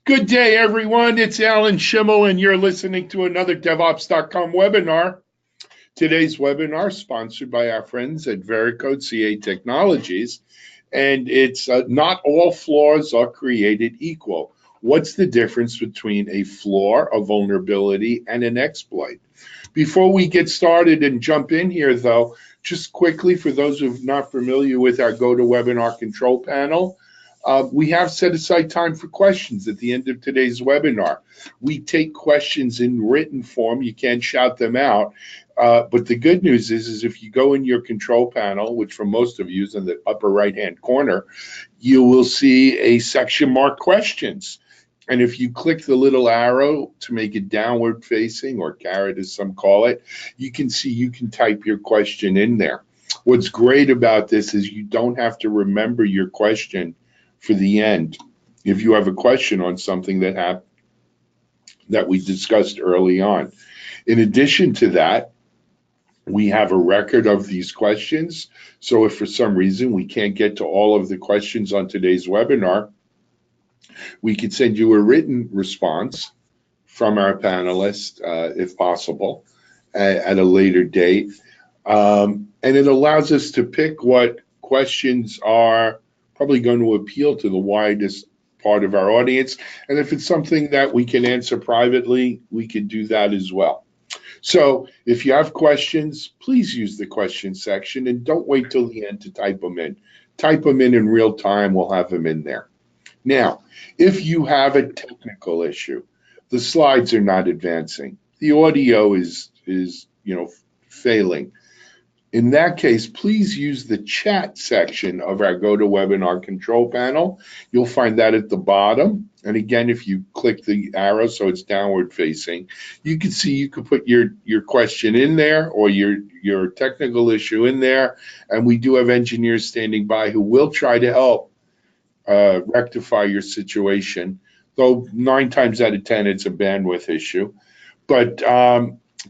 Good day, everyone. It's Alan Schimmel, and you're listening to another DevOps.com webinar. Today's webinar is sponsored by our friends at Veracode CA Technologies, and it's not all flaws are created equal. What's the difference between a flaw, a vulnerability, and an exploit? Before we get started and jump in here, though, just quickly, for those who are not familiar with our GoToWebinar control panel, we have set aside time for questions at the end of today's webinar. We take questions in written form. You can't shout them out. But the good news is if you go in your control panel, which for most of you is in the upper right-hand corner, you will see a section marked questions. And if you click the little arrow to make it downward facing, or caret as some call it, you can see you can type your question in there. What's great about this is you don't have to remember your question for the end if you have a question on something that we discussed early on. In addition to that, we have a record of these questions. So if for some reason we can't get to all of the questions on today's webinar, we could send you a written response from our panelists, if possible, at a later date. And it allows us to pick what questions are probably going to appeal to the widest part of our audience. And if it's something that we can answer privately, we can do that as well. So if you have questions, please use the question section and don't wait till the end to type them in. Type them in real time, we'll have them in there. Now, if you have a technical issue, the slides are not advancing, the audio is failing. In that case, please use the chat section of our GoToWebinar control panel. You'll find that at the bottom. And again, if you click the arrow so it's downward facing, you can see you can put your question in there or your technical issue in there. And we do have engineers standing by who will try to help rectify your situation. Though 9 times out of 10, it's a bandwidth issue. But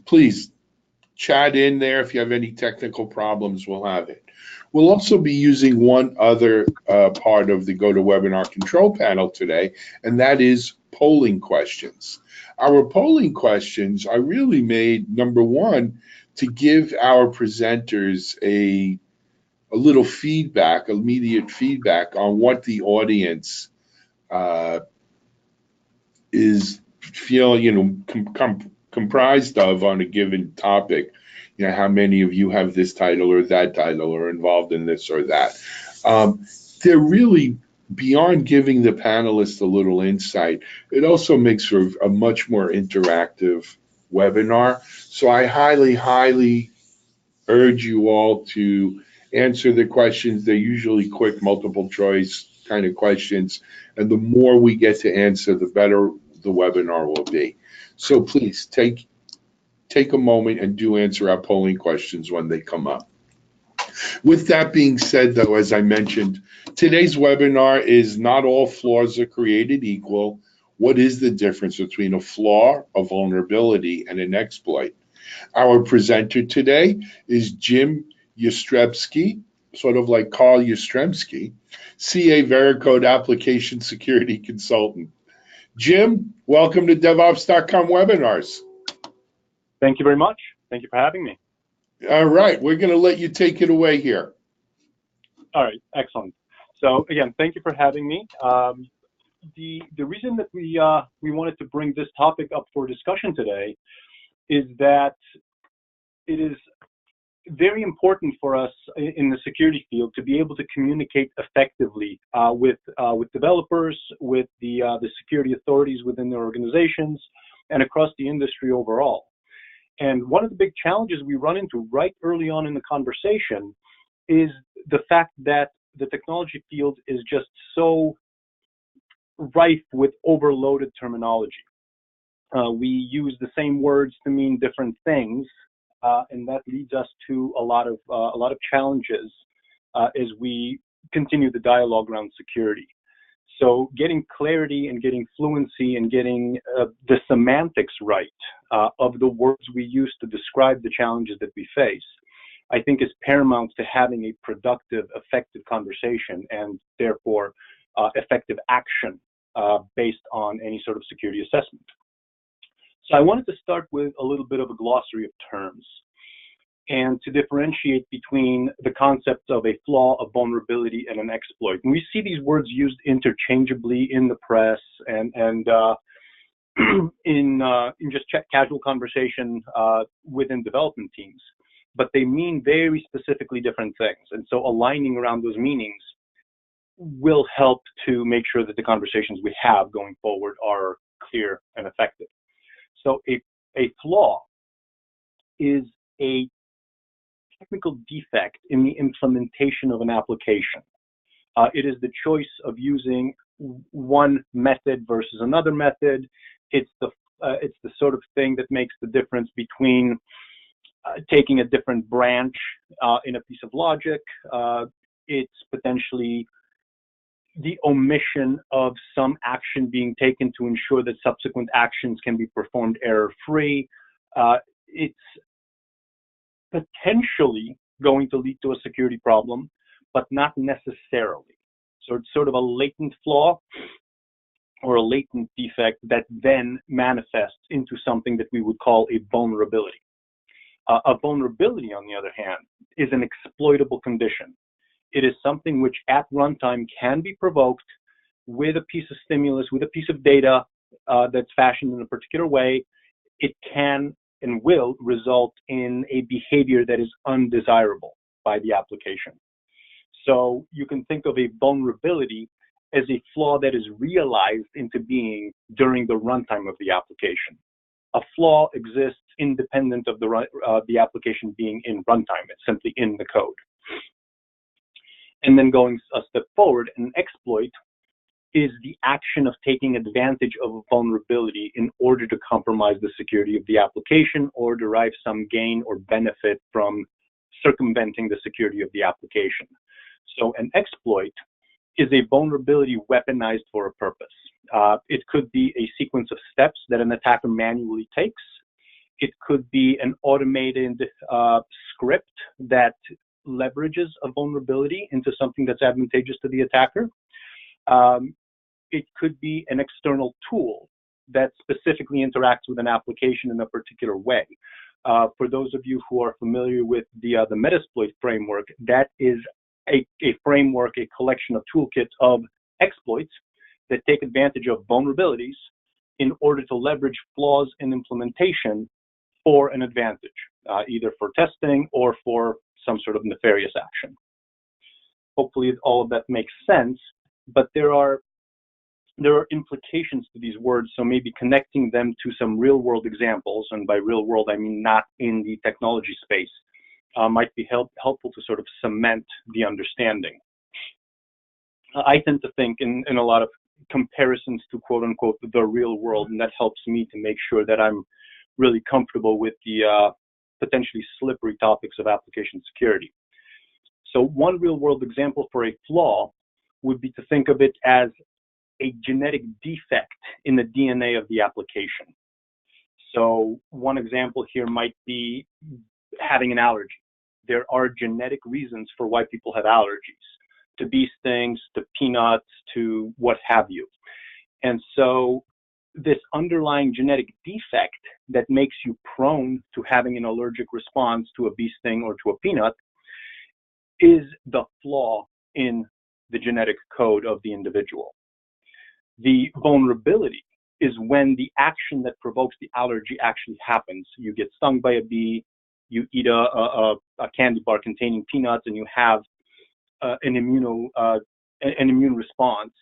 please, chat in there. If you have any technical problems, we'll have it. We'll also be using one other part of the GoToWebinar control panel today, and that is polling questions. Our polling questions are really made, number one, to give our presenters a little feedback, immediate feedback on what the audience is comprised of on a given topic. How many of you have this title or that title or involved in this or that. They're really, beyond giving the panelists a little insight, it also makes for a much more interactive webinar. So I highly, highly urge you all to answer the questions. They're usually quick, multiple choice kind of questions. And the more we get to answer, the better the webinar will be. So please take a moment and do answer our polling questions when they come up. With that being said, though, as I mentioned, today's webinar is not all flaws are created equal. What is the difference between a flaw, a vulnerability, and an exploit? Our presenter today is Jim Jastrzebski, sort of like Carl Jastrzebski, CA Veracode Application Security Consultant. Jim, welcome to DevOps.com webinars. Thank you very much. Thank you for having me. All right, we're going to let you take it away here. All right, excellent. So again, thank you for having me. The reason that we wanted to bring this topic up for discussion today is that it is very important for us in the security field to be able to communicate effectively with developers, with the security authorities within their organizations, and across the industry overall. And one of the big challenges we run into right early on in the conversation is the fact that the technology field is just so rife with overloaded terminology. We use the same words to mean different things, and that leads us to a lot of challenges as we continue the dialogue around security. So getting clarity and getting fluency and getting the semantics right of the words we use to describe the challenges that we face, I think is paramount to having a productive, effective conversation and therefore effective action based on any sort of security assessment. So I wanted to start with a little bit of a glossary of terms and to differentiate between the concepts of a flaw, a vulnerability, and an exploit. And we see these words used interchangeably in the press and in just casual conversation within development teams, but they mean very specifically different things. And so aligning around those meanings will help to make sure that the conversations we have going forward are clear and effective. So a flaw is a technical defect in the implementation of an application. It is the choice of using one method versus another method. It's the sort of thing that makes the difference between taking a different branch in a piece of logic. It's potentially the omission of some action being taken to ensure that subsequent actions can be performed error-free. It's potentially going to lead to a security problem, but not necessarily. So it's sort of a latent flaw or a latent defect that then manifests into something that we would call a vulnerability. A vulnerability, on the other hand, is an exploitable condition. It is something which at runtime can be provoked with a piece of stimulus, with a piece of data that's fashioned in a particular way. It can and will result in a behavior that is undesirable by the application. So you can think of a vulnerability as a flaw that is realized into being during the runtime of the application. A flaw exists independent of the application being in runtime. It's simply in the code. And then going a step forward, an exploit is the action of taking advantage of a vulnerability in order to compromise the security of the application or derive some gain or benefit from circumventing the security of the application. So an exploit is a vulnerability weaponized for a purpose. It could be a sequence of steps that an attacker manually takes. It could be an automated script that leverages a vulnerability into something that's advantageous to the attacker. It could be an external tool that specifically interacts with an application in a particular way. For those of you who are familiar with the Metasploit framework, that is a framework, a collection of toolkits of exploits that take advantage of vulnerabilities in order to leverage flaws in implementation for an advantage, either for testing or for some sort of nefarious action. Hopefully all of that makes sense, but there are implications to these words, so maybe connecting them to some real-world examples, and by real-world I mean not in the technology space, might be helpful to sort of cement the understanding. I tend to think in a lot of comparisons to quote-unquote the real world, and that helps me to make sure that I'm really comfortable with the potentially slippery topics of application security. So one real-world example for a flaw would be to think of it as a genetic defect in the DNA of the application. So one example here might be having an allergy. There are genetic reasons for why people have allergies, to bee stings, to peanuts, to what have you. And so this underlying genetic defect that makes you prone to having an allergic response to a bee sting or to a peanut is the flaw in the genetic code of the individual. The vulnerability is when the action that provokes the allergy actually happens. You get stung by a bee, you eat a candy bar containing peanuts, and you have an immune response.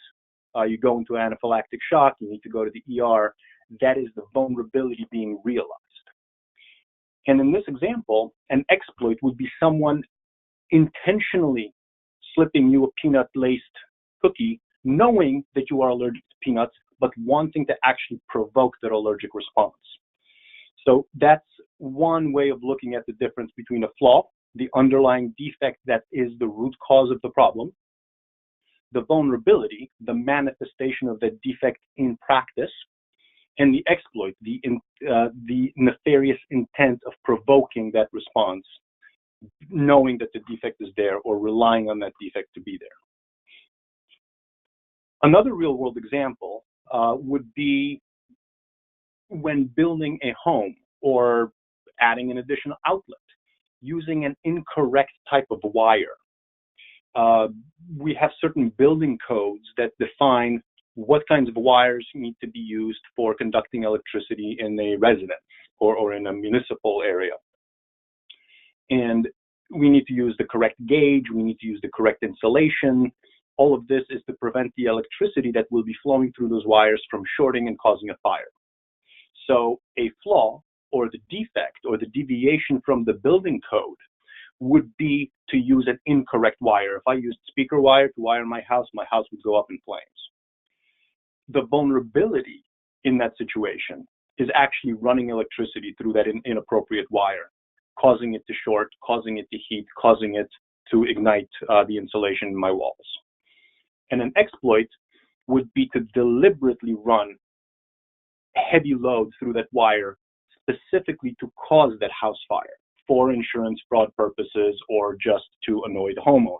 You go into anaphylactic shock, you need to go to the ER. That is the vulnerability being realized. And in this example, an exploit would be someone intentionally slipping you a peanut-laced cookie, knowing that you are allergic to peanuts, but wanting to actually provoke that allergic response. So that's one way of looking at the difference between a flaw, the underlying defect that is the root cause of the problem, the vulnerability, the manifestation of that defect in practice, and the exploit, the nefarious intent of provoking that response, knowing that the defect is there or relying on that defect to be there. Another real-world example would be when building a home or adding an additional outlet, using an incorrect type of wire. We have certain building codes that define what kinds of wires need to be used for conducting electricity in a residence or in a municipal area. And we need to use the correct gauge, we need to use the correct insulation. All of this is to prevent the electricity that will be flowing through those wires from shorting and causing a fire. So a flaw or the defect or the deviation from the building code would be to use an incorrect wire. If I used speaker wire to wire my house would go up in flames. The vulnerability in that situation is actually running electricity through that inappropriate wire, causing it to short, causing it to heat, causing it to ignite the insulation in my walls. And an exploit would be to deliberately run heavy load through that wire specifically to cause that house fire for insurance fraud purposes or just to annoy the homeowner.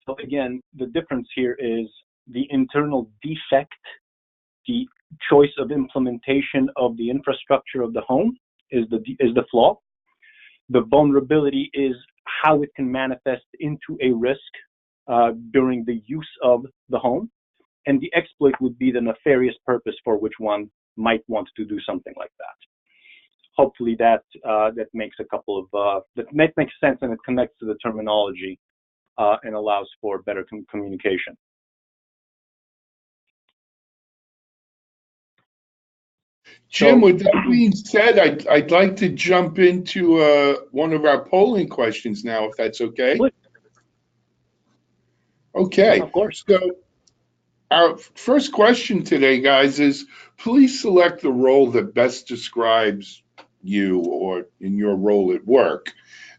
So again, the difference here is the internal defect, the choice of implementation of the infrastructure of the home is the flaw. The vulnerability is how it can manifest into a risk during the use of the home. And the exploit would be the nefarious purpose for which one might want to do something like that. Hopefully that makes a couple of, that makes sense and it connects to the terminology and allows for better communication. Jim, with that being said, I'd like to jump into one of our polling questions now, if that's okay. Please. Okay. Of course. So our first question today, guys, is please select the role that best describes you or in your role at work.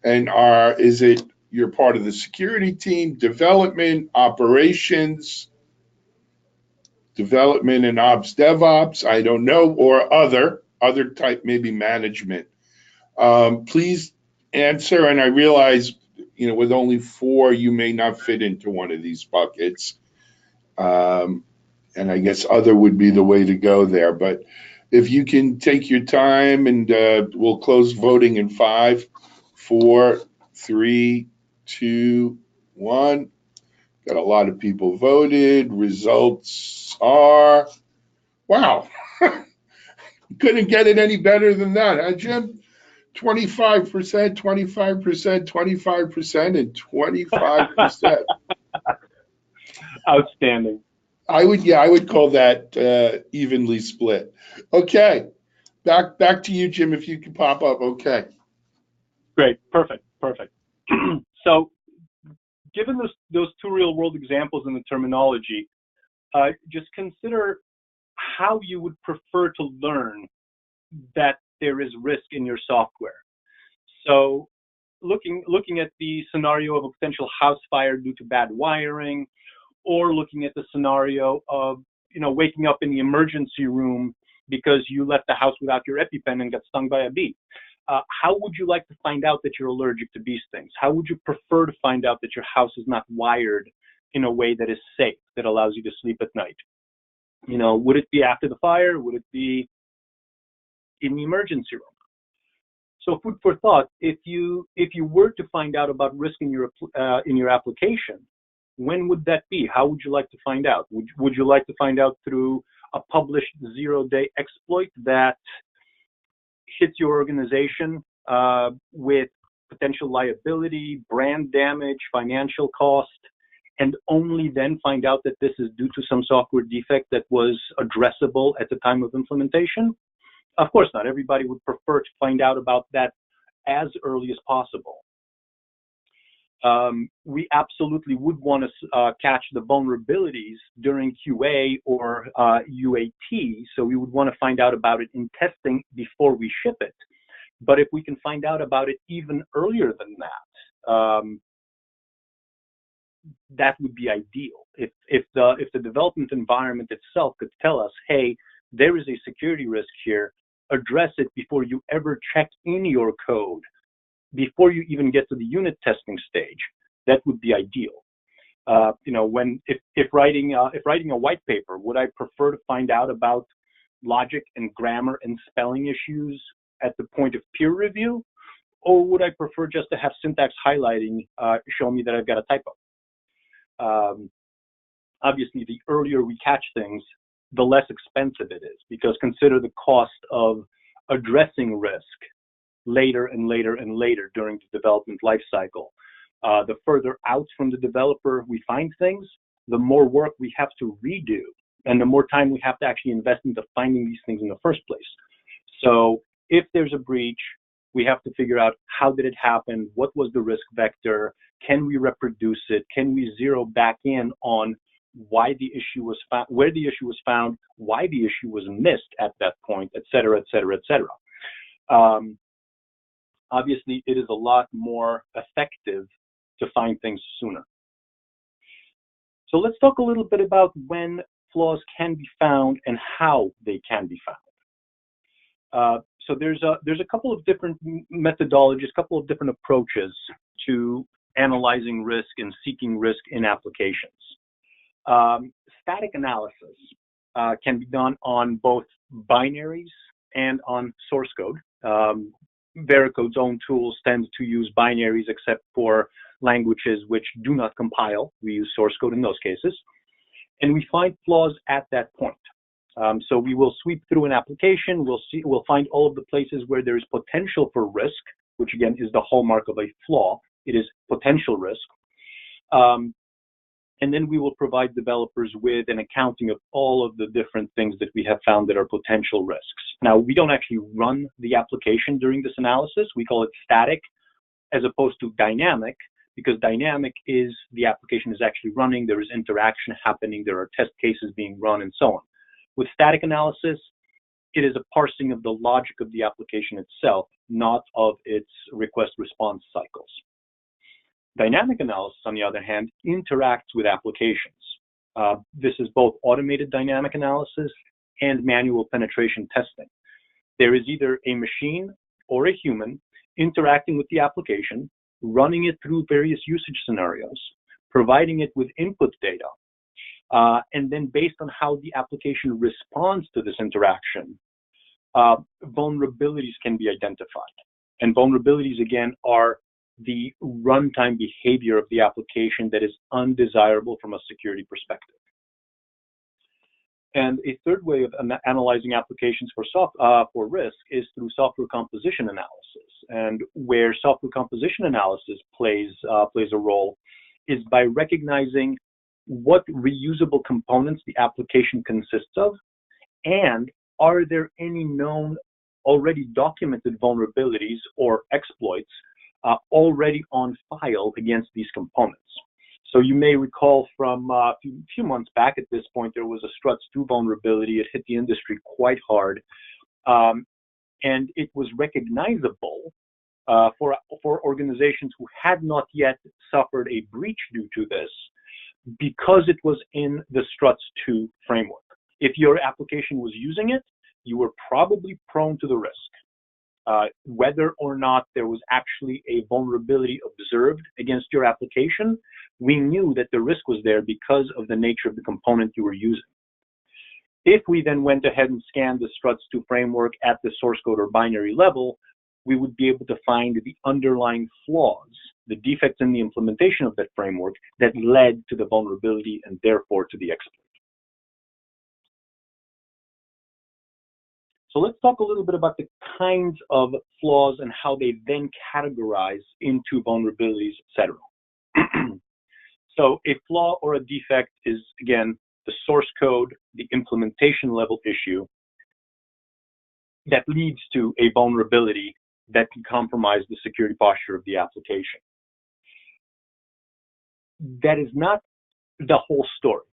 And is it you're part of the security team, development, operations, development and ops, DevOps, I don't know, or other type, maybe management. Please answer, and I realize, with only 4, you may not fit into one of these buckets. And I guess other would be the way to go there. But if you can take your time, and we'll close voting in 5, 4, 3, 2, 1. Got a lot of people voted. Results are, wow. Couldn't get it any better than that, huh, Jim? 25%, 25%, 25%, and 25%. Outstanding. I would call that evenly split. Okay, back to you, Jim, if you can pop up. Okay. Great, perfect. So, given those 2 real-world examples in the terminology, just consider how you would prefer to learn that there is risk in your software. So, looking at the scenario of a potential house fire due to bad wiring, or looking at the scenario of waking up in the emergency room because you left the house without your EpiPen and got stung by a bee. How would you like to find out that you're allergic to bee stings? How would you prefer to find out that your house is not wired in a way that is safe, that allows you to sleep at night? Would it be after the fire? Would it be in the emergency room? So food for thought, if you were to find out about risk in your application, when would that be? How would you like to find out? Would you like to find out through a published 0-day exploit that hits your organization with potential liability, brand damage, financial cost, and only then find out that this is due to some software defect that was addressable at the time of implementation? Of course not. Everybody would prefer to find out about that as early as possible. We absolutely would want to catch the vulnerabilities during QA or UAT, so we would want to find out about it in testing before we ship it. But if we can find out about it even earlier than that, that would be ideal. If the development environment itself could tell us, hey, there is a security risk here, address it before you ever check in your code, before you even get to the unit testing stage, that would be ideal. If writing a white paper, would I prefer to find out about logic and grammar and spelling issues at the point of peer review, or would I prefer just to have syntax highlighting show me that I've got a typo? Obviously, the earlier we catch things, the less expensive it is, because consider the cost of addressing risk later and later and later during the development life cycle. The further out from the developer we find things, the more work we have to redo, and the more time we have to actually invest into finding these things in the first place. So if there's a breach, we have to figure out how did it happen, what was the risk vector, can we reproduce it, can we zero back in on why the issue was found, where the issue was found, why the issue was missed at that point, et cetera, et cetera, et cetera. Obviously, it is a lot more effective to find things sooner. So let's talk a little bit about when flaws can be found and how they can be found. So there's a couple of different methodologies, a couple of different approaches to analyzing risk and seeking risk in applications. Static analysis can be done on both binaries and on source code. Veracode's own tools tend to use binaries except for languages which do not compile. We use source code in those cases. And we find flaws at that point. So we will sweep through an application, we'll find all of the places where there is potential for risk, which again is the hallmark of a flaw. It is potential risk. And then we will provide developers with an accounting of all of the different things that we have found that are potential risks. Now, we don't actually run the application during this analysis. We call it static as opposed to dynamic, because dynamic is the application is actually running, there is interaction happening, there are test cases being run, and so on. With static analysis, it is a parsing of the logic of the application itself, not of its request-response cycles. Dynamic analysis, on the other hand, interacts with applications. This is both automated dynamic analysis and manual penetration testing. There is either a machine or a human interacting with the application, running it through various usage scenarios, providing it with input data, and then based on how the application responds to this interaction, vulnerabilities can be identified. And vulnerabilities, again, are the runtime behavior of the application that is undesirable from a security perspective. And a third way of analyzing applications for risk is through software composition analysis. And where software composition analysis plays a role is by recognizing what reusable components the application consists of, and are there any known already documented vulnerabilities or exploits already on file against these components. So you may recall from a few months back at this point, there was a Struts 2 vulnerability. It hit the industry quite hard. And it was recognizable for organizations who had not yet suffered a breach due to this, because it was in the Struts 2 framework. If your application was using it, you were probably prone to the risk. Whether or not there was actually a vulnerability observed against your application, we knew that the risk was there because of the nature of the component you were using. If we then went ahead and scanned the Struts 2 framework at the source code or binary level, we would be able to find the underlying flaws, the defects in the implementation of that framework that led to the vulnerability and therefore to the exploit. So let's talk a little bit about the kinds of flaws and how they then categorize into vulnerabilities, etc. So a flaw or a defect is, again, the source code, the implementation level issue that leads to a vulnerability that can compromise the security posture of the application. That is not the whole story.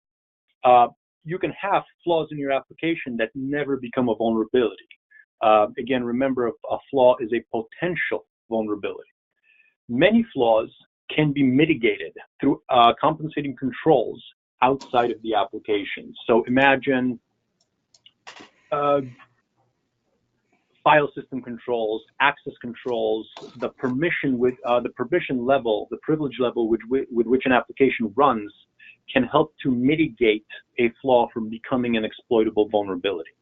You can have flaws in your application that never become a vulnerability. Again, remember, a flaw is a potential vulnerability. Many flaws can be mitigated through compensating controls outside of the application. So imagine file system controls, access controls, the permission with the permission level, the privilege level with which an application runs can help to mitigate a flaw from becoming an exploitable vulnerability.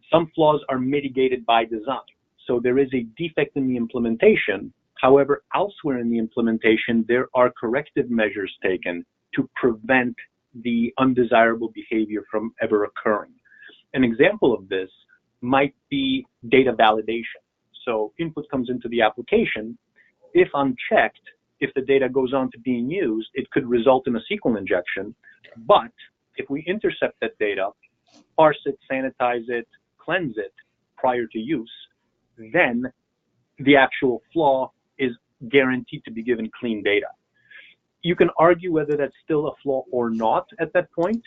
Some flaws are mitigated by design. So there is a defect in the implementation. However, elsewhere in the implementation, there are corrective measures taken to prevent the undesirable behavior from ever occurring. An example of this might be data validation. So input comes into the application. If unchecked, if the data goes on to being used, it could result in a SQL injection. But if we intercept that data, parse it, sanitize it, cleanse it prior to use, then the actual flaw is guaranteed to be given clean data. You can argue whether that's still a flaw or not at that point,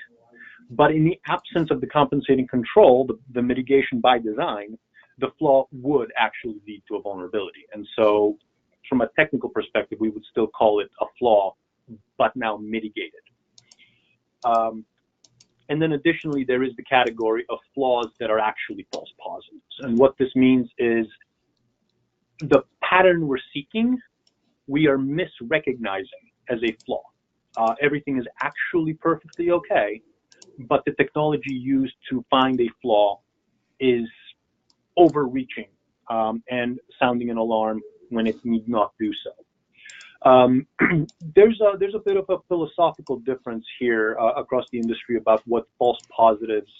but in the absence of the compensating control, the mitigation by design, the flaw would actually lead to a vulnerability. And so from a technical perspective, we would still call it a flaw, but now mitigated. And then additionally, there is the category of flaws that are actually false positives. And what this means is the pattern we're seeking, we are misrecognizing as a flaw. Everything is actually perfectly okay, but the technology used to find a flaw is overreaching and sounding an alarm when it need not do so. There's a bit of a philosophical difference here across the industry about what false positives,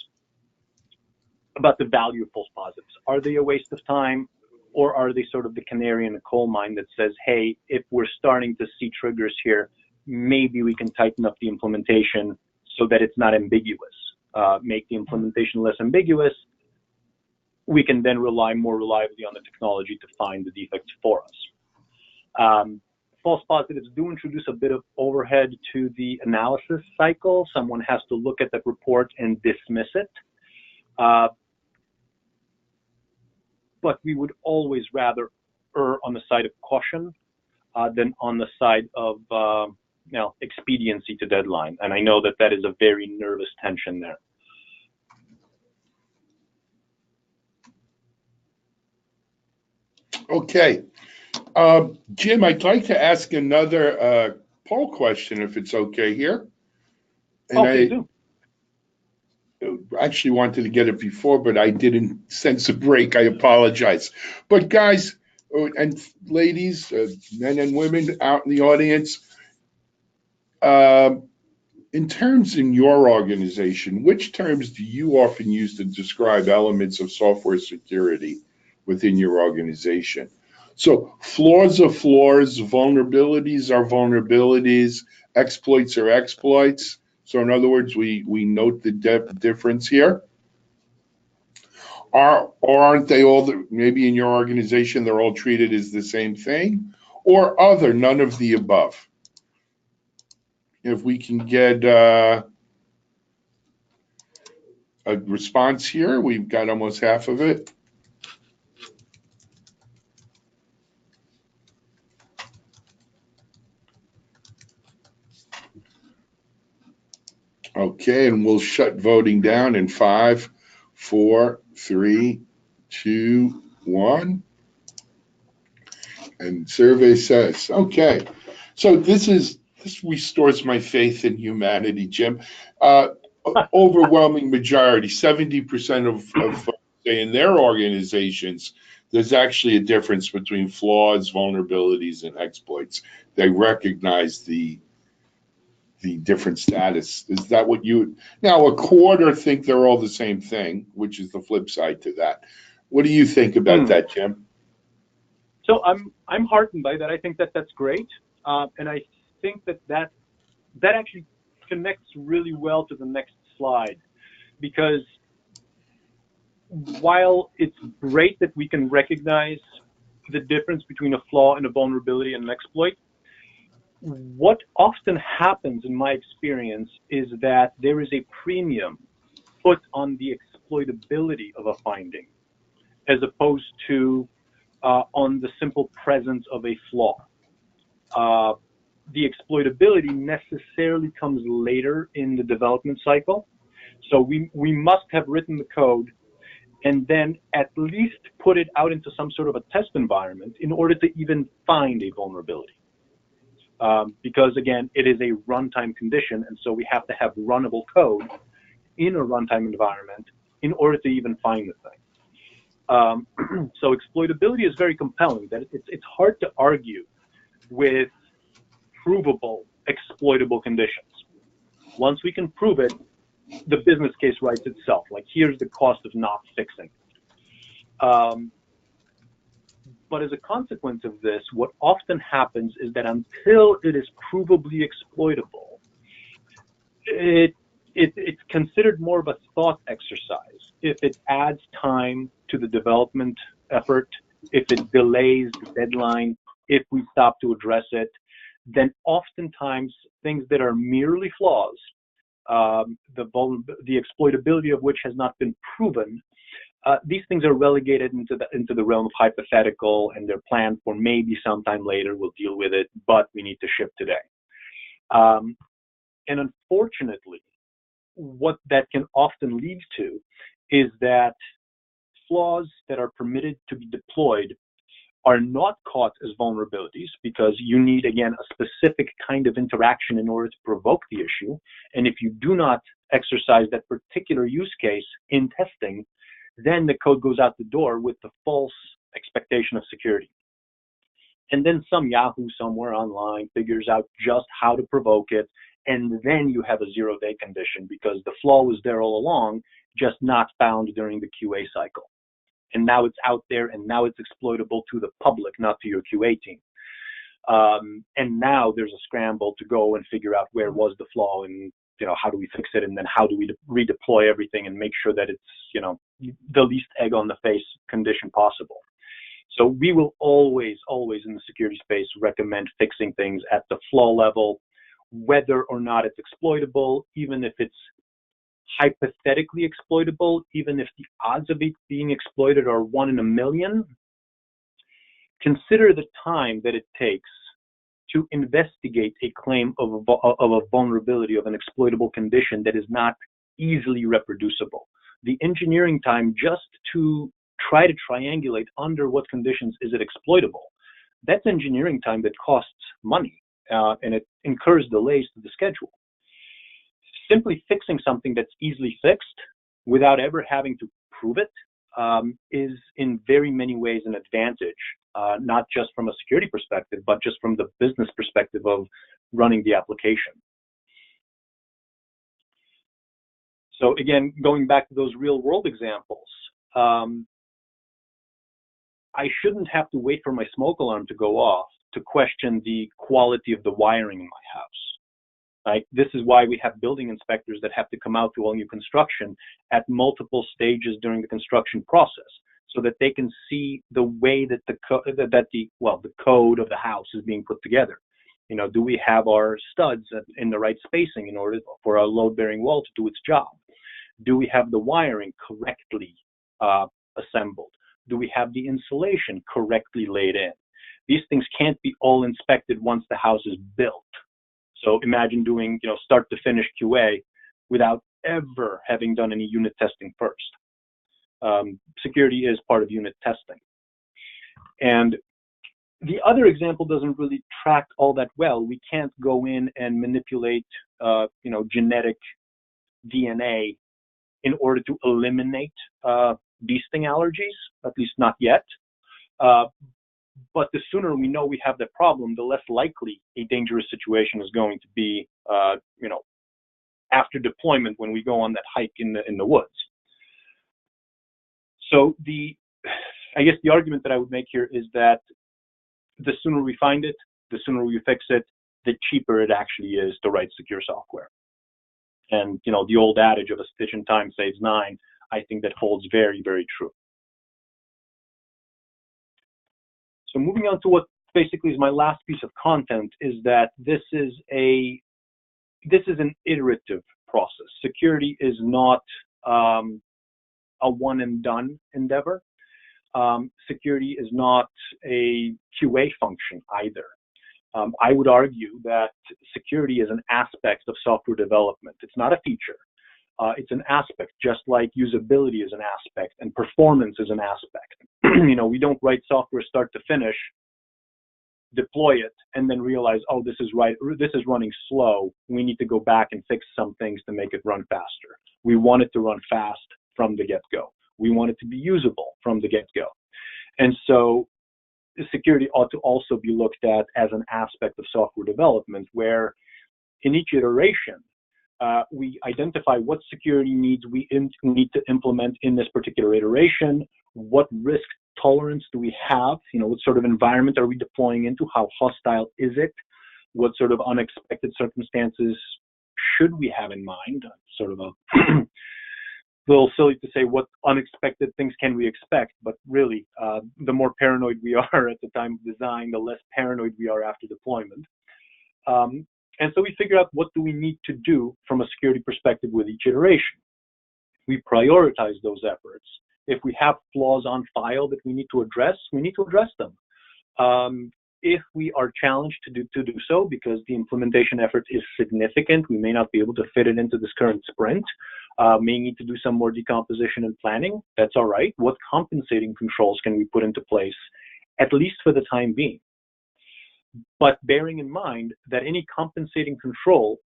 about the value of false positives. Are they a waste of time, or are they sort of the canary in the coal mine that says, hey, if we're starting to see triggers here, maybe we can tighten up the implementation so that it's not ambiguous, make the implementation less ambiguous. We can then rely more reliably on the technology to find the defects for us. False positives do introduce a bit of overhead to the analysis cycle. Someone has to look at that report and dismiss it. But we would always rather err on the side of caution than on the side of expediency to deadline. And I know that that is a very nervous tension there. Okay. Jim, I'd like to ask another poll question, if it's okay here. And okay, do. I actually wanted to get it before, but I didn't sense a break. I apologize. But guys and ladies, men and women out in the audience, in terms in your organization, which terms do you often use to describe elements of software security within your organization? So flaws are flaws, vulnerabilities are vulnerabilities, exploits are exploits. So in other words, we note the difference here. Or aren't they all, maybe in your organization, they're all treated as the same thing? Or other, none of the above? If we can get a response here, we've got almost half of it. Okay, and we'll shut voting down in 5, 4, 3, 2, 1. And survey says, okay. So this restores my faith in humanity, Jim. Overwhelming majority, 70% of say in their organizations, there's actually a difference between flaws, vulnerabilities, and exploits. They recognize the different status. Is that what you, now a quarter think they're all the same thing, which is the flip side to that. What do you think about that, Jim? So I'm heartened by that. I think that that's great. And I think that actually connects really well to the next slide, because while it's great that we can recognize the difference between a flaw and a vulnerability and an exploit, what often happens in my experience is that there is a premium put on the exploitability of a finding as opposed to on the simple presence of a flaw. The exploitability necessarily comes later in the development cycle. So we must have written the code and then at least put it out into some sort of a test environment in order to even find a vulnerability. Because again, it is a runtime condition, and so we have to have runnable code in a runtime environment in order to even find the thing. So exploitability is very compelling. That it's hard to argue with provable exploitable conditions. Once we can prove it, the business case writes itself. Like, here's the cost of not fixing it. But as a consequence of this, what often happens is that until it is provably exploitable, it's considered more of a thought exercise. If it adds time to the development effort, if it delays the deadline, if we stop to address it, then oftentimes things that are merely flaws, the exploitability of which has not been proven, these things are relegated into the realm of hypothetical, and they're planned for maybe sometime later. We'll deal with it, but we need to ship today. And unfortunately, what that can often lead to is that flaws that are permitted to be deployed are not caught as vulnerabilities, because you need, again, a specific kind of interaction in order to provoke the issue. And if you do not exercise that particular use case in testing, then the code goes out the door with the false expectation of security. And then some Yahoo somewhere online figures out just how to provoke it, and then you have a zero-day condition because the flaw was there all along, just not found during the QA cycle. And now it's out there, and now it's exploitable to the public, not to your QA team. And now there's a scramble to go and figure out where was the flaw, and how do we fix it, and then how do we redeploy everything and make sure that it's the least egg on the face condition possible. So we will always in the security space recommend fixing things at the flaw level, whether or not it's exploitable, even if it's hypothetically exploitable, even if the odds of it being exploited are 1 in a million. Consider the time that it takes to investigate a claim of a vulnerability, of an exploitable condition that is not easily reproducible. The engineering time just to try to triangulate under what conditions is it exploitable, that's engineering time that costs money, and it incurs delays to the schedule. Simply fixing something that's easily fixed without ever having to prove it is in very many ways an advantage, not just from a security perspective, but just from the business perspective of running the application. So again, going back to those real world examples, I shouldn't have to wait for my smoke alarm to go off to question the quality of the wiring in my house. Right? This is why we have building inspectors that have to come out to all new construction at multiple stages during the construction process, so that they can see the way that the code of the house is being put together. Do we have our studs in the right spacing in order for our load-bearing wall to do its job? Do we have the wiring correctly assembled? Do we have the insulation correctly laid in? These things can't be all inspected once the house is built. So imagine doing, start to finish QA without ever having done any unit testing first. Security is part of unit testing. And the other example doesn't really track all that well. We can't go in and manipulate, genetic DNA in order to eliminate bee sting allergies, at least not yet. But the sooner we know we have that problem, the less likely a dangerous situation is going to be, after deployment when we go on that hike in the woods. So I guess the argument that I would make here is that the sooner we find it, the sooner we fix it, the cheaper it actually is to write secure software. And, the old adage of a stitch in time saves 9, I think that holds very, very true. So moving on to what basically is my last piece of content is that this is an iterative process. Security is not a one and done endeavor. Security is not a QA function either. I would argue that security is an aspect of software development. It's not a feature. It's an aspect, just like usability is an aspect and performance is an aspect. We don't write software start to finish, deploy it, and then realize, oh, this is running slow. We need to go back and fix some things to make it run faster. We want it to run fast from the get-go. We want it to be usable from the get-go. And so security ought to also be looked at as an aspect of software development, where in each iteration, we identify what security needs we need to implement in this particular iteration, what risk tolerance do we have, what sort of environment are we deploying into, how hostile is it, what sort of unexpected circumstances should we have in mind, sort of a little silly to say what unexpected things can we expect, but really the more paranoid we are at the time of design, the less paranoid we are after deployment. And so we figure out what do we need to do from a security perspective with each iteration. We prioritize those efforts. If we have flaws on file that we need to address them. If we are challenged to do so because the implementation effort is significant, we may not be able to fit it into this current sprint, may need to do some more decomposition and planning, that's all right. What compensating controls can we put into place, at least for the time being? But bearing in mind that any compensating control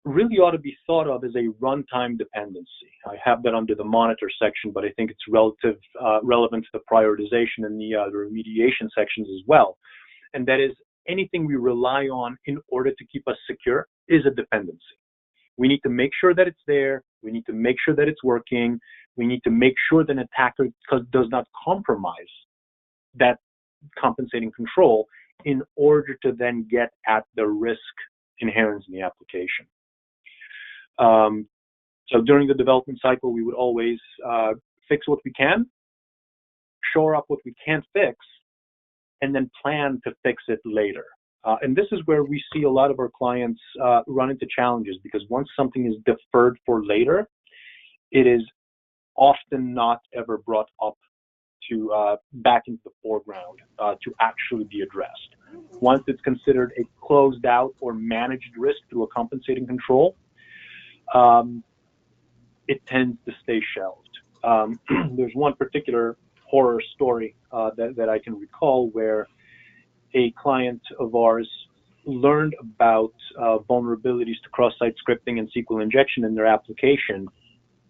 really ought to be thought of as a runtime dependency. I have that under the monitor section, but I think it's relevant to the prioritization and the remediation sections as well. And that is, anything we rely on in order to keep us secure is a dependency. We need to make sure that it's there. We need to make sure that it's working. We need to make sure that an attacker does not compromise that compensating control in order to then get at the risk inherent in the application. So during the development cycle, we would always fix what we can, shore up what we can't fix, and then plan to fix it later. And this is where we see a lot of our clients run into challenges, because once something is deferred for later, it is often not ever brought up to back into the foreground to actually be addressed. Once it's considered a closed out or managed risk through a compensating control, it tends to stay shelved. There's one particular horror story that I can recall where a client of ours learned about vulnerabilities to cross-site scripting and SQL injection in their application,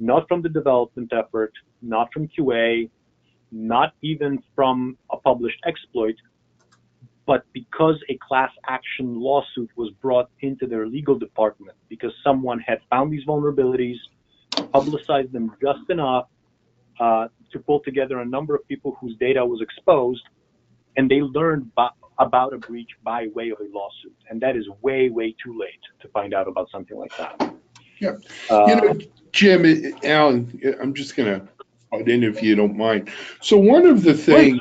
not from the development effort, not from QA, not even from a published exploit, but because a class action lawsuit was brought into their legal department because someone had found these vulnerabilities, publicized them just enough to pull together a number of people whose data was exposed, and they learned about a breach by way of a lawsuit. And that is way, way too late to find out about something like that. Yeah. Jim, Alan, I'm just going to butt in if you don't mind. So one of the things,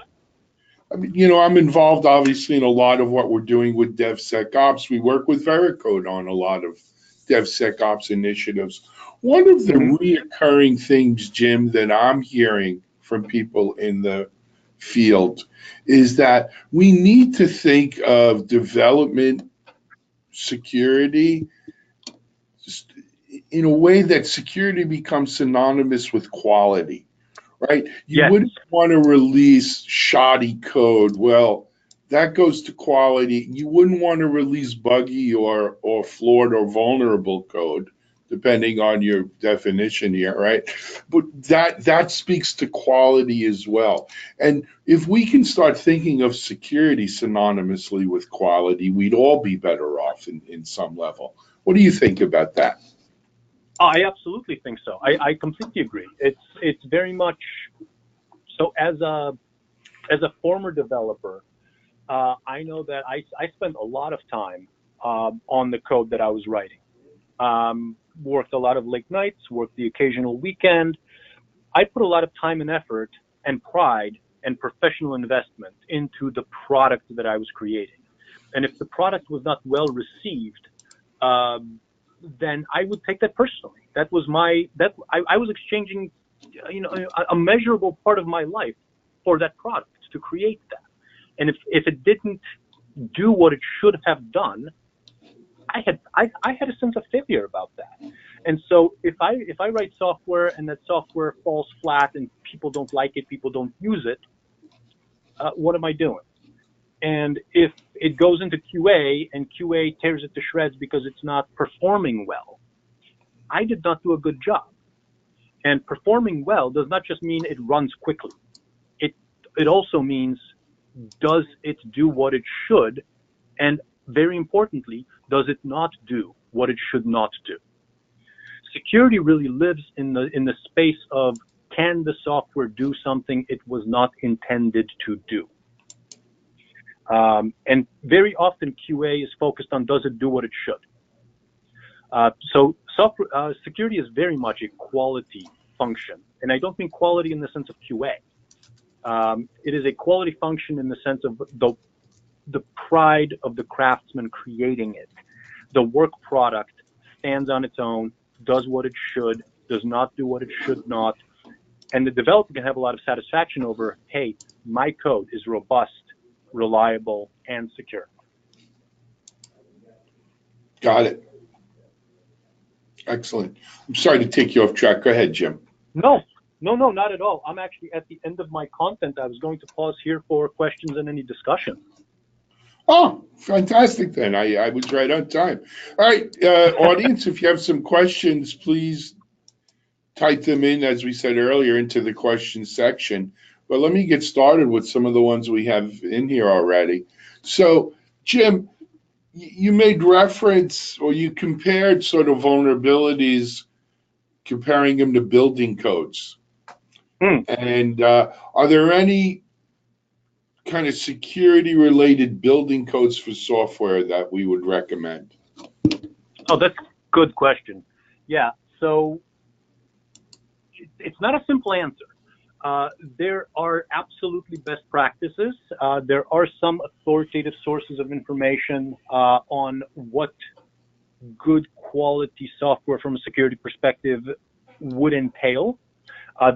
I mean, I'm involved obviously in a lot of what we're doing with DevSecOps. We work with Veracode on a lot of DevSecOps initiatives. One of the reoccurring things, Jim, that I'm hearing from people in the field is that we need to think of development security in a way that security becomes synonymous with quality, right? You wouldn't want to release shoddy code. Well, that goes to quality. You wouldn't want to release buggy or flawed or vulnerable code, depending on your definition here, right? But that speaks to quality as well. And if we can start thinking of security synonymously with quality, we'd all be better off in some level. What do you think about that? I absolutely think so. I completely agree. It's very much so. As a former developer, I know that I spent a lot of time on the code that I was writing. Worked a lot of late nights, worked the occasional weekend. I put a lot of time and effort and pride and professional investment into the product that I was creating. And if the product was not well received, then I would take that personally. That was I was exchanging, a measurable part of my life for that product to create that. And if it didn't do what it should have done, I had a sense of failure about that. And so if I write software and that software falls flat and people don't like it, people don't use it, what am I doing? And if it goes into QA and QA tears it to shreds because it's not performing well, I did not do a good job. And performing well does not just mean it runs quickly. It also means, does it do what it should? And very importantly, does it not do what it should not do? Security really lives in the space of, can the software do something it was not intended to do? And very often QA is focused on, does it do what it should? So security is very much a quality function. And I don't mean quality in the sense of QA. It is a quality function in the sense of the pride of the craftsman creating it. The work product stands on its own, does what it should, does not do what it should not. And the developer can have a lot of satisfaction over, hey, my code is robust, reliable, and secure. Got it. Excellent. I'm sorry to take you off track. Go ahead, Jim. No, not at all. I'm actually at the end of my content. I was going to pause here for questions and any discussion. Oh, fantastic then. I was right on time. All right, audience, if you have some questions, please type them in, as we said earlier, into the questions section. But let me get started with some of the ones we have in here already. So, Jim, you made reference, or you compared sort of vulnerabilities, comparing them to building codes. And are there any kind of security-related building codes for software that we would recommend? Oh, that's a good question. Yeah, so it's not a simple answer. There are absolutely best practices. There are some authoritative sources of information on what good quality software from a security perspective would entail.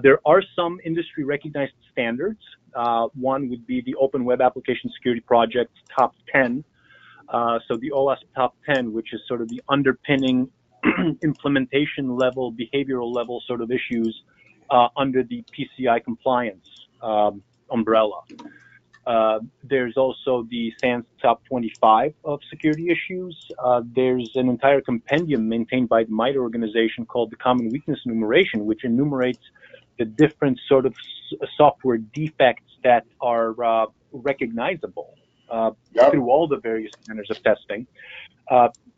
There are some industry recognized standards. One would be the Open Web Application Security Project's top 10. So the OWASP top 10, which is sort of the underpinning implementation level, behavioral level sort of issues under the PCI compliance umbrella. There's also the SANS top 25 of security issues. There's an entire compendium maintained by the MITRE organization called the Common Weakness Enumeration, which enumerates the different sort of software defects that are recognizable through all the various standards of testing.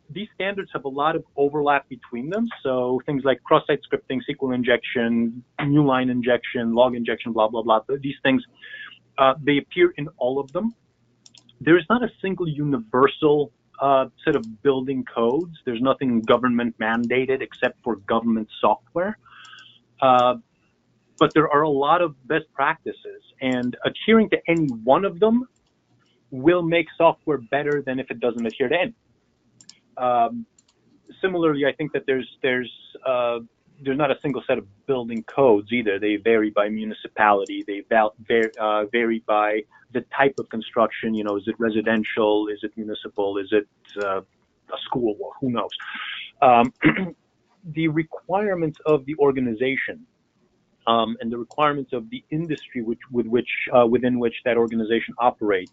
These standards have a lot of overlap between them. So things like cross-site scripting, SQL injection, new line injection, log injection, blah, blah, blah. These things, they appear in all of them. There is not a single universal set of building codes. There's nothing government mandated except for government software. But there are a lot of best practices, and adhering to any one of them will make software better than if it doesn't adhere to any. Similarly, I think that there's not a single set of building codes either. They vary by municipality. They vary by the type of construction. You know, is it residential? Is it municipal? Is it a school? Well, who knows? The requirements of the organization and the requirements of the industry within which that organization operates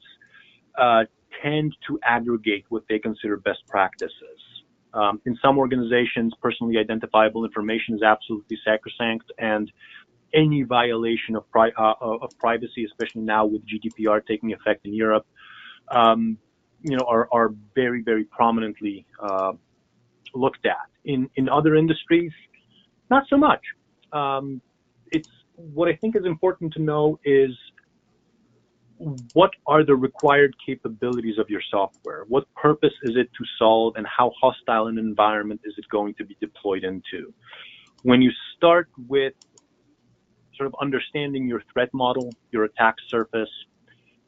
tend to aggregate what they consider best practices. In some organizations, personally identifiable information is absolutely sacrosanct, and any violation of privacy, especially now with GDPR taking effect in Europe, are very, very prominently looked at. In other industries, not so much. What I think is important to know is, what are the required capabilities of your software? What purpose is it to solve, and how hostile an environment is it going to be deployed into? When you start with sort of understanding your threat model, your attack surface,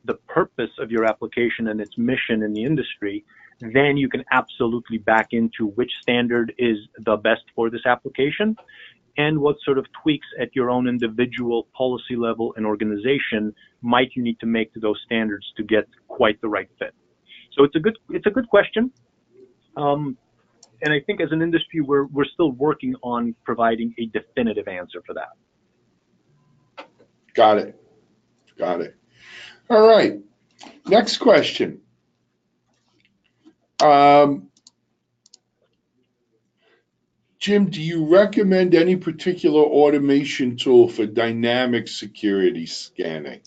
the purpose of your application and its mission in the industry, then you can absolutely back into which standard is the best for this application, and what sort of tweaks at your own individual policy level and organization might you need to make to those standards to get quite the right fit. So it's a good question. I think as an industry, we're still working on providing a definitive answer for that. Got it. Got it. All right. Next question. Jim, do you recommend any particular automation tool for dynamic security scanning?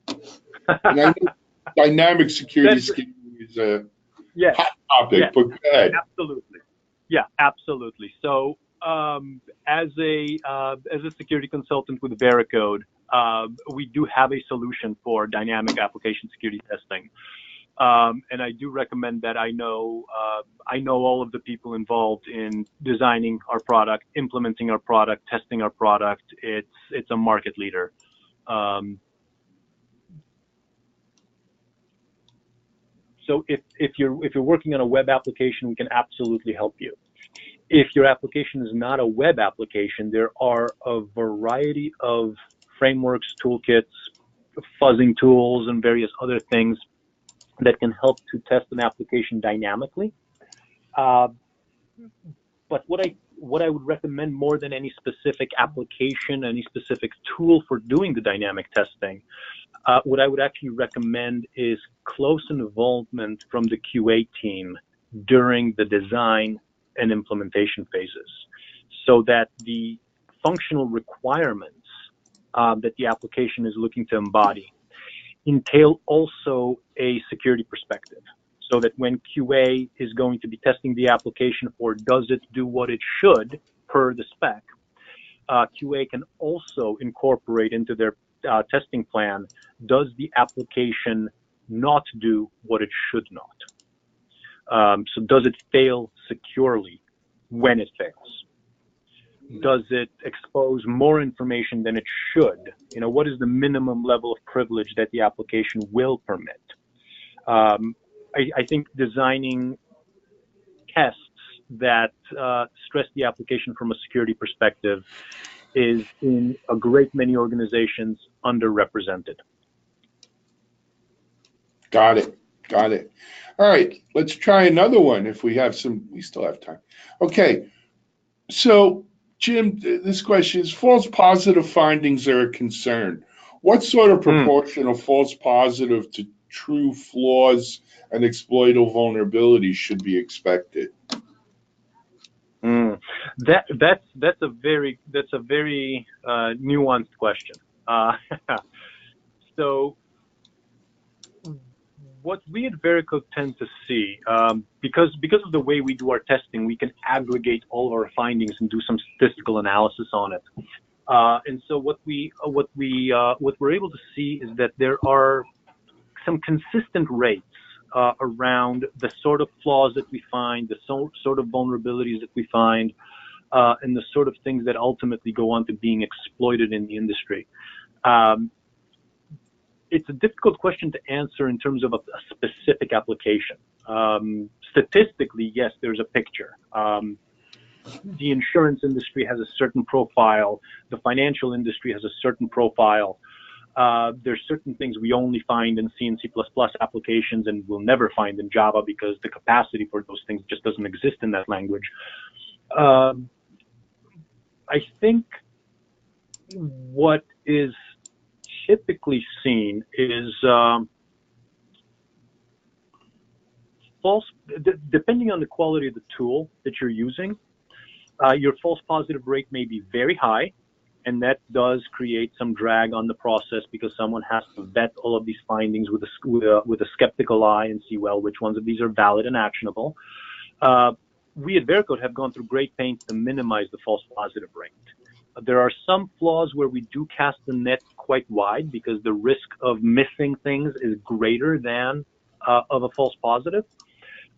And I know dynamic security scanning is a hot topic, but go ahead. Absolutely. Yeah, absolutely. So as a security consultant with Veracode, we do have a solution for dynamic application security testing. And I do recommend that. I know all of the people involved in designing our product, implementing our product, testing our product. It's a market leader. So if you're working on a web application, we can absolutely help you. If your application is not a web application, there are a variety of frameworks, toolkits, fuzzing tools, and various other things that can help to test an application dynamically. But what I would recommend more than any specific application, any specific tool for doing the dynamic testing, what I would actually recommend is close involvement from the QA team during the design and implementation phases, so that the functional requirements that the application is looking to embody entail also a security perspective, so that when QA is going to be testing the application for does it do what it should per the spec, QA can also incorporate into their testing plan, does the application not do what it should not? So does it fail securely when it fails? Does it expose more information than it should? You know, what is the minimum level of privilege that the application will permit? I think designing tests that stress the application from a security perspective is in a great many organizations underrepresented. Got it. Got it. All right, let's try another one if we have some, we still have time. Okay, so Jim, this question is, false positive findings are a concern. What sort of proportion of false positive to true flaws and exploitable vulnerabilities should be expected? That's a very nuanced question. So what we at Veracode tend to see, because of the way we do our testing, we can aggregate all of our findings and do some statistical analysis on it. And so what we're able to see is that there are some consistent rates around the sort of flaws that we find, the sort of vulnerabilities that we find, and the sort of things that ultimately go on to being exploited in the industry. It's a difficult question to answer in terms of a specific application. Statistically, yes, there's a picture. The insurance industry has a certain profile. The financial industry has a certain profile. There's certain things we only find in C and C++ applications and will never find in Java because the capacity for those things just doesn't exist in that language. I think what is typically seen is depending on the quality of the tool that you're using, your false positive rate may be very high, and that does create some drag on the process because someone has to vet all of these findings with a skeptical eye and see, well, which ones of these are valid and actionable. We at Veracode have gone through great pains to minimize the false positive rate. There are some flaws where we do cast the net quite wide because the risk of missing things is greater than of a false positive.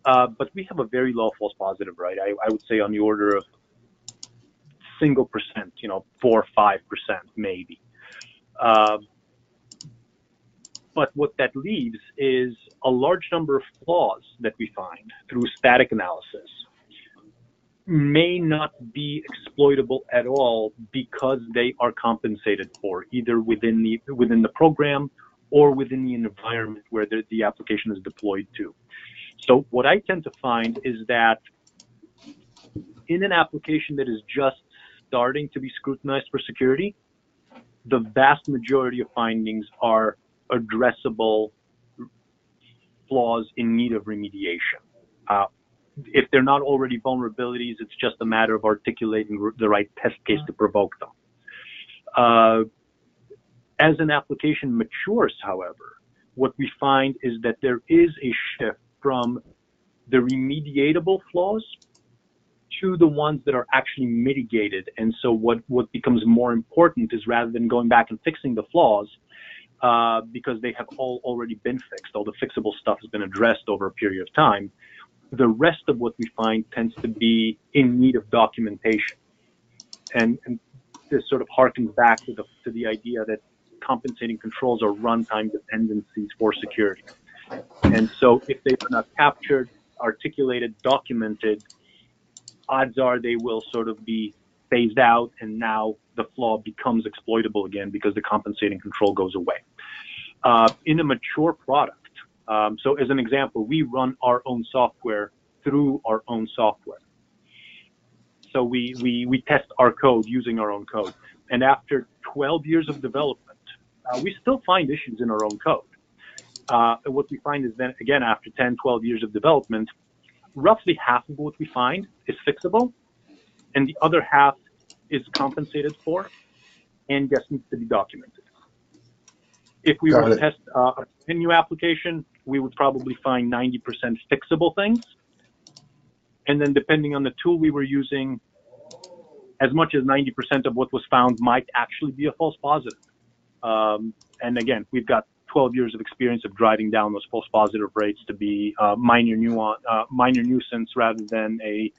But we have a very low false positive rate. I would say on the order of single percent, 4 or 5% maybe. But what that leaves is a large number of flaws that we find through static analysis may not be exploitable at all because they are compensated for either within the program or within the environment where the application is deployed to. So what I tend to find is that in an application that is just starting to be scrutinized for security, the vast majority of findings are addressable flaws in need of remediation. If they're not already vulnerabilities, it's just a matter of articulating the right test case to provoke them. As an application matures, however, what we find is that there is a shift from the remediatable flaws to the ones that are actually mitigated. And so what becomes more important is, rather than going back and fixing the flaws, because they have all already been fixed, all the fixable stuff has been addressed over a period of time, the rest of what we find tends to be in need of documentation. And this sort of harkens back to the idea that compensating controls are runtime dependencies for security. And so if they are not captured, articulated, documented, odds are they will sort of be phased out, and now the flaw becomes exploitable again because the compensating control goes away. In a mature product, so as an example, we run our own software through our own software. So we test our code using our own code. And after 12 years of development, we still find issues in our own code. And what we find is then, again, after 10, 12 years of development, roughly half of what we find is fixable, and the other half is compensated for and just needs to be documented. If we were to test a new application, we would probably find 90% fixable things. And then depending on the tool we were using, as much as 90% of what was found might actually be a false positive. And again, we've got 12 years of experience of driving down those false positive rates to be minor nuisance rather than a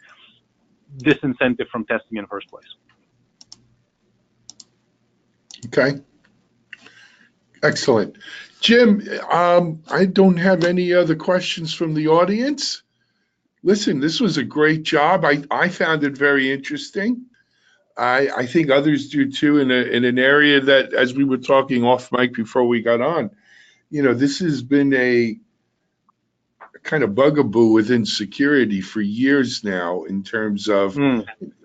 disincentive from testing in the first place. Okay. Excellent. Jim, I don't have any other questions from the audience. Listen, this was a great job. I found it very interesting. I think others do too, in an area that, as we were talking off mic before we got on, this has been a kind of bugaboo within security for years now, in terms of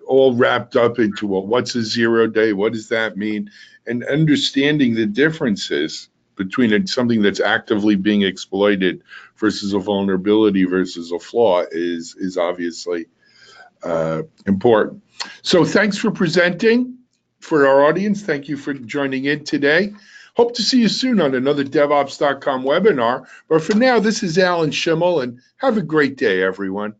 all wrapped up into, well, what's a 0 day? What does that mean? And understanding the differences between something that's actively being exploited versus a vulnerability versus a flaw is obviously important. So thanks for presenting for our audience. Thank you for joining in today. Hope to see you soon on another DevOps.com webinar. But for now, this is Alan Schimmel, and have a great day, everyone.